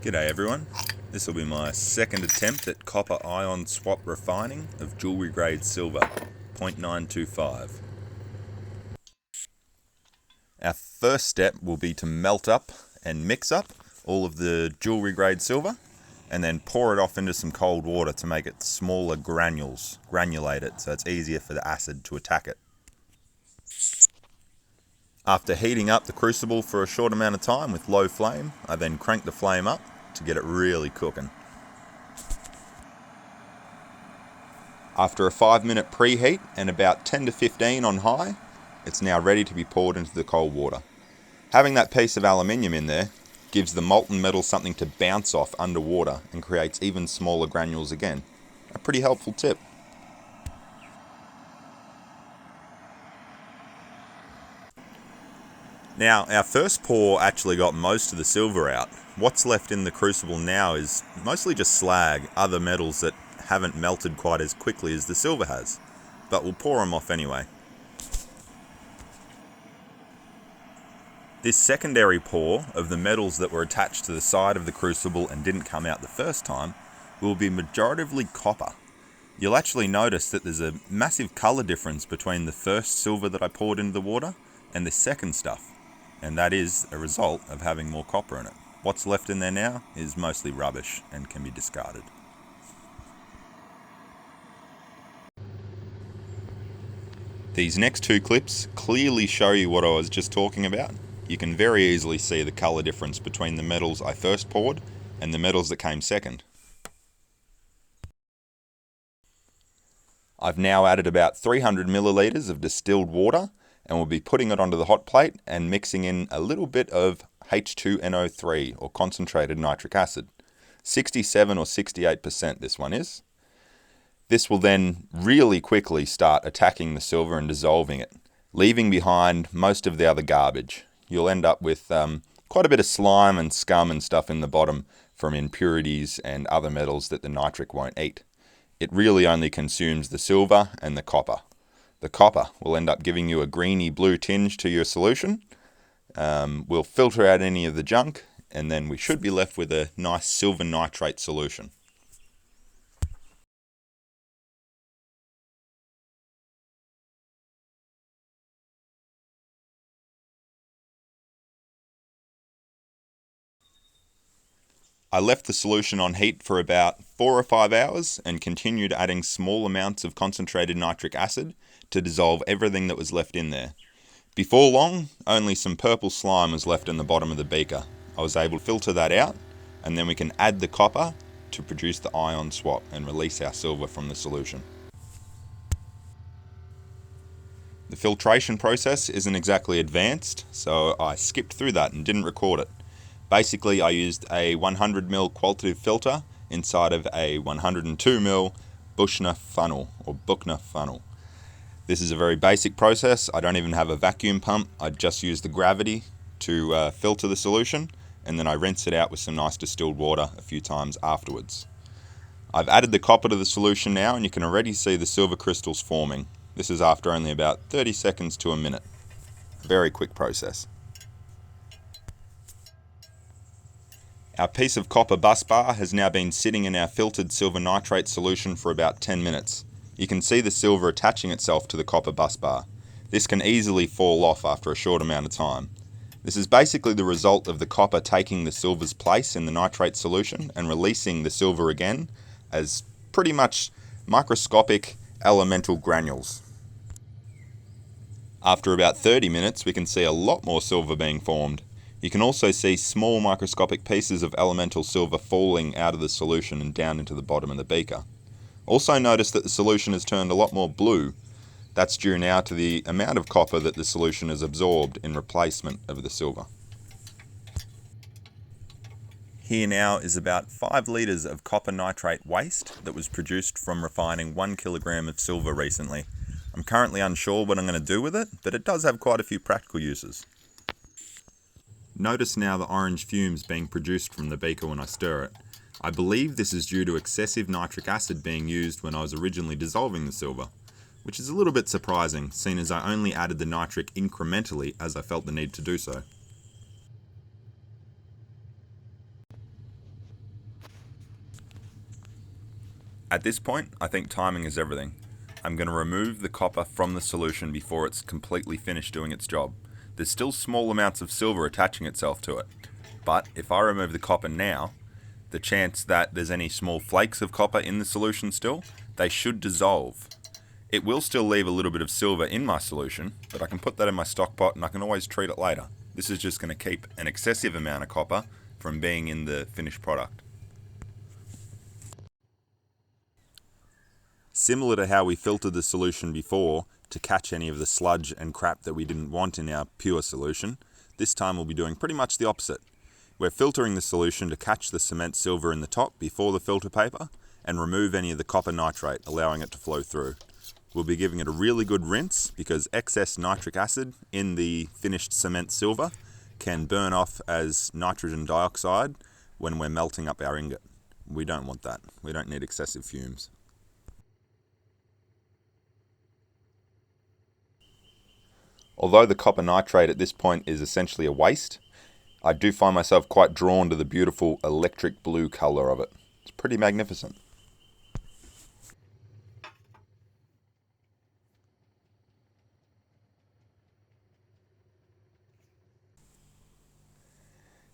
G'day everyone. This will be my second attempt at copper ion swap refining of jewellery grade silver, 0.925. Our first step will be to melt up and mix up all of the jewellery grade silver and then pour it off into some cold water to make it smaller granules, granulate it so it's easier for the acid to attack it. After heating up the crucible for a short amount of time with low flame, I then crank the flame up to get it really cooking. After a 5-minute preheat and about 10 to 15 on high, it's now ready to be poured into the cold water. Having that piece of aluminium in there gives the molten metal something to bounce off underwater and creates even smaller granules again. A pretty helpful tip. Now, our first pour actually got most of the silver out. What's left in the crucible now is mostly just slag, other metals that haven't melted quite as quickly as the silver has. But we'll pour them off anyway. This secondary pour of the metals that were attached to the side of the crucible and didn't come out the first time will be majoritively copper. You'll actually notice that there's a massive colour difference between the first silver that I poured into the water and the second stuff. And that is a result of having more copper in it. What's left in there now is mostly rubbish and can be discarded. These next two clips clearly show you what I was just talking about. You can very easily see the colour difference between the metals I first poured and the metals that came second. I've now added about 300 millilitres of distilled water and we'll be putting it onto the hot plate and mixing in a little bit of H2NO3 or concentrated nitric acid. 67 or 68% this one is. This will then really quickly start attacking the silver and dissolving it, leaving behind most of the other garbage. You'll end up with quite a bit of slime and scum and stuff in the bottom from impurities and other metals that the nitric won't eat. It really only consumes the silver and the copper. The copper will end up giving you a greeny blue tinge to your solution. We'll filter out any of the junk and then we should be left with a nice silver nitrate solution. I left the solution on heat for about 4 or 5 hours and continued adding small amounts of concentrated nitric acid to dissolve everything that was left in there. Before long, only some purple slime was left in the bottom of the beaker. I was able to filter that out and then we can add the copper to produce the ion swap and release our silver from the solution. The filtration process isn't exactly advanced, so I skipped through that and didn't record it. Basically, I used a 100ml qualitative filter inside of a 102ml Buchner funnel. This is a very basic process. I don't even have a vacuum pump. I just use the gravity to filter the solution and then I rinse it out with some nice distilled water a few times afterwards. I've added the copper to the solution now and you can already see the silver crystals forming. This is after only about 30 seconds to a minute. Very quick process. Our piece of copper bus bar has now been sitting in our filtered silver nitrate solution for about 10 minutes. You can see the silver attaching itself to the copper bus bar. This can easily fall off after a short amount of time. This is basically the result of the copper taking the silver's place in the nitrate solution and releasing the silver again as pretty much microscopic elemental granules. After about 30 minutes, we can see a lot more silver being formed. You can also see small microscopic pieces of elemental silver falling out of the solution and down into the bottom of the beaker. Also notice that the solution has turned a lot more blue. That's due now to the amount of copper that the solution has absorbed in replacement of the silver. Here now is about 5 litres of copper nitrate waste that was produced from refining 1 kilogram of silver recently. I'm currently unsure what I'm going to do with it, but it does have quite a few practical uses. Notice now the orange fumes being produced from the beaker when I stir it. I believe this is due to excessive nitric acid being used when I was originally dissolving the silver, which is a little bit surprising, seeing as I only added the nitric incrementally as I felt the need to do so. At this point, I think timing is everything. I'm going to remove the copper from the solution before it's completely finished doing its job. There's still small amounts of silver attaching itself to it, but if I remove the copper now, the chance that there's any small flakes of copper in the solution still, they should dissolve. It will still leave a little bit of silver in my solution, but I can put that in my stock pot and I can always treat it later. This is just going to keep an excessive amount of copper from being in the finished product. Similar to how we filtered the solution before to catch any of the sludge and crap that we didn't want in our pure solution, this time we'll be doing pretty much the opposite. We're filtering the solution to catch the cement silver in the top before the filter paper and remove any of the copper nitrate, allowing it to flow through. We'll be giving it a really good rinse because excess nitric acid in the finished cement silver can burn off as nitrogen dioxide when we're melting up our ingot. We don't want that. We don't need excessive fumes. Although the copper nitrate at this point is essentially a waste, I do find myself quite drawn to the beautiful electric blue colour of it. It's pretty magnificent.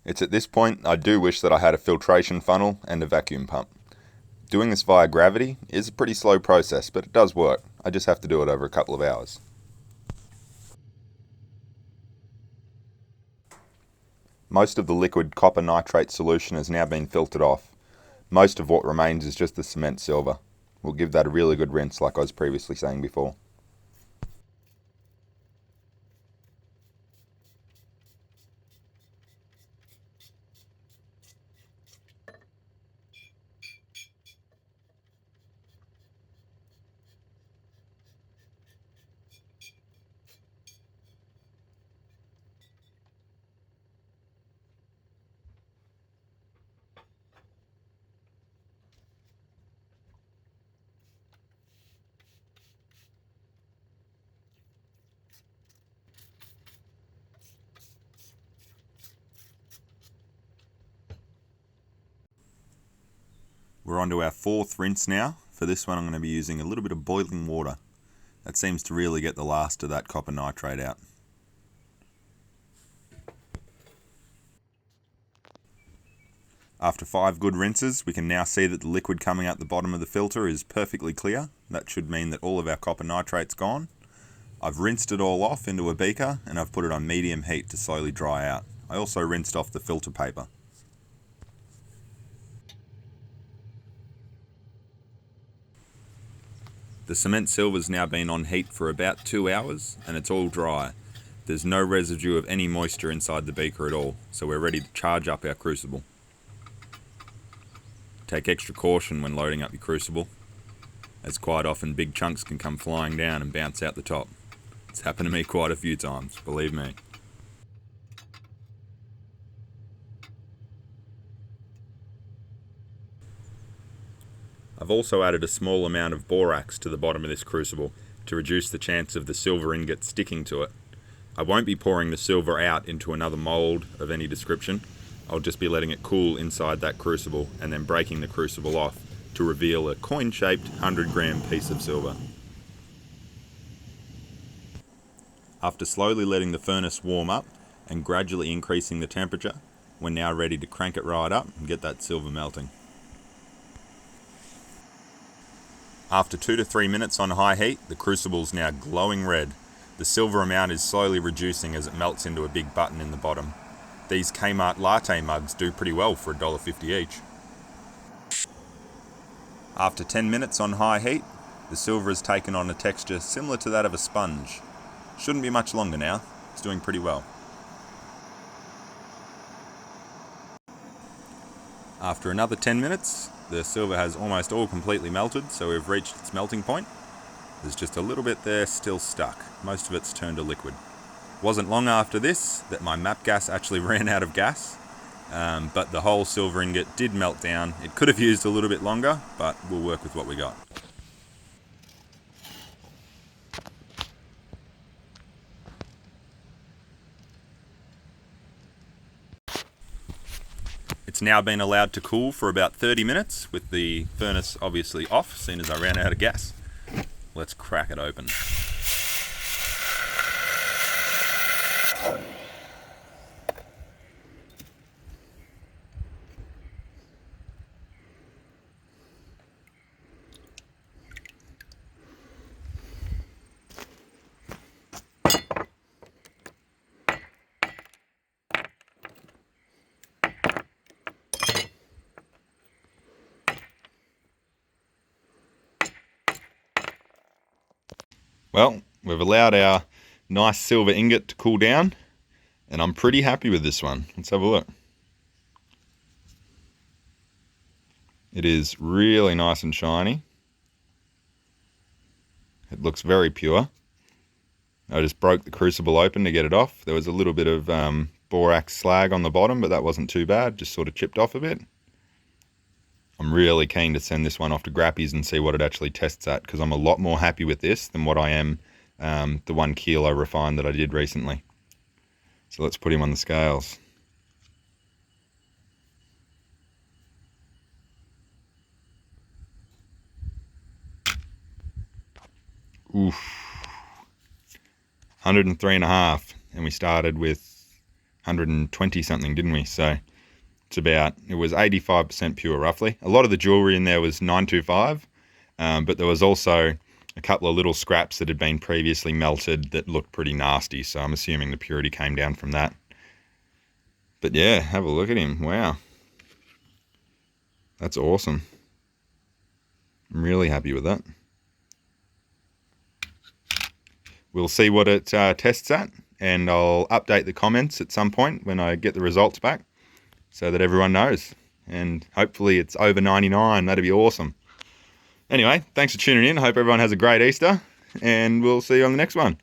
It's at this point I do wish that I had a filtration funnel and a vacuum pump. Doing this via gravity is a pretty slow process, but it does work. I just have to do it over a couple of hours. Most of the liquid copper nitrate solution has now been filtered off. Most of what remains is just the cement silver. We'll give that a really good rinse like I was previously saying before. We're on to our fourth rinse now. For this one I'm going to be using a little bit of boiling water. That seems to really get the last of that copper nitrate out. After 5 good rinses, we can now see that the liquid coming out the bottom of the filter is perfectly clear. That should mean that all of our copper nitrate's gone. I've rinsed it all off into a beaker and I've put it on medium heat to slowly dry out. I also rinsed off the filter paper. The cement silver's now been on heat for about 2 hours and it's all dry. There's no residue of any moisture inside the beaker at all, so we're ready to charge up our crucible. Take extra caution when loading up your crucible, as quite often big chunks can come flying down and bounce out the top. It's happened to me quite a few times, believe me. I've also added a small amount of borax to the bottom of this crucible to reduce the chance of the silver ingot sticking to it. I won't be pouring the silver out into another mould of any description. I'll just be letting it cool inside that crucible and then breaking the crucible off to reveal a coin-shaped 100-gram piece of silver. After slowly letting the furnace warm up and gradually increasing the temperature, we're now ready to crank it right up and get that silver melting. After 2 to 3 minutes on high heat, the crucible's now glowing red. The silver amount is slowly reducing as it melts into a big button in the bottom. These Kmart latte mugs do pretty well for $1.50 each. After 10 minutes on high heat, the silver has taken on a texture similar to that of a sponge. Shouldn't be much longer now. It's doing pretty well. After another 10 minutes, the silver has almost all completely melted, so we've reached its melting point. There's just a little bit there still stuck. Most of it's turned to liquid. Wasn't long after this that my map gas actually ran out of gas, but the whole silver ingot did melt down. It could have used a little bit longer, but we'll work with what we got. It's now been allowed to cool for about 30 minutes with the furnace obviously off, seeing as I ran out of gas. Let's crack it open. Well, we've allowed our nice silver ingot to cool down, and I'm pretty happy with this one. Let's have a look. It is really nice and shiny. It looks very pure. I just broke the crucible open to get it off. There was a little bit of borax slag on the bottom, but that wasn't too bad, just sort of chipped off a bit. I'm really keen to send this one off to Grappies and see what it actually tests at, because I'm a lot more happy with this than what I am the 1 kilo refine that I did recently. So let's put him on the scales. Oof. 103.5, and we started with 120 something, didn't we? So it was 85% pure roughly. A lot of the jewelry in there was 925, but there was also a couple of little scraps that had been previously melted that looked pretty nasty, so I'm assuming the purity came down from that. But yeah, have a look at him. Wow. That's awesome. I'm really happy with that. We'll see what it tests at, and I'll update the comments at some point when I get the results back so that everyone knows. And hopefully it's over 99. That'd be awesome. Anyway, thanks for tuning in. I hope everyone has a great Easter, and we'll see you on the next one.